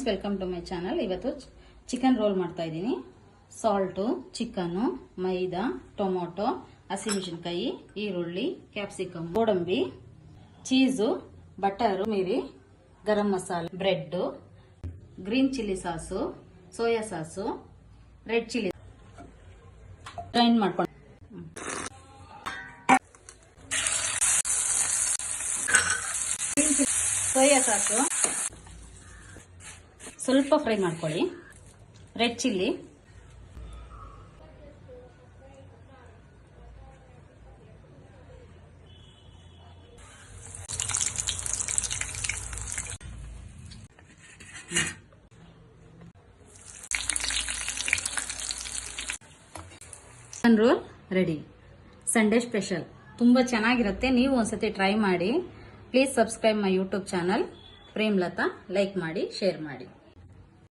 Friends, welcome to my channel. ಇವತ್ತು chicken roll ಮಾಡ್ತಾ ಇದ್ದೀನಿ. ಸಾಲ್ಟು, ಚಿಕನ್ನು, ಮೈದಾ, ಟೊಮೊಟೊ, ಹಸಿಮೆಣಸಿನಕಾಯಿ, ಈರುಳ್ಳಿ, ಕ್ಯಾಪ್ಸಿಕಮ್, ಗೋಡಂಬಿ, ಚೀಸು, ಬಟರು, ಮೀರಿ, garam masala, bread, green chilli sauce, soya sauce, red chilli grind ಮಾಡ್ಕೊಂಡು ಸೋಯಾ ಸಾಸು ಸ್ವಲ್ಪ ಫ್ರೈ ಮಾಡ್ಕೊಳ್ಳಿ. Red chilli, chicken roll ready. Sunday special ತುಂಬಾ ಚೆನ್ನಾಗಿರುತ್ತೆ. ನೀವು ಒಂದ್ಸತಿ ಟ್ರೈ ಮಾಡಿ. Please subscribe my YouTube channel Premlata. Like ಮಾಡಿ, ಶೇರ್ ಮಾಡಿ.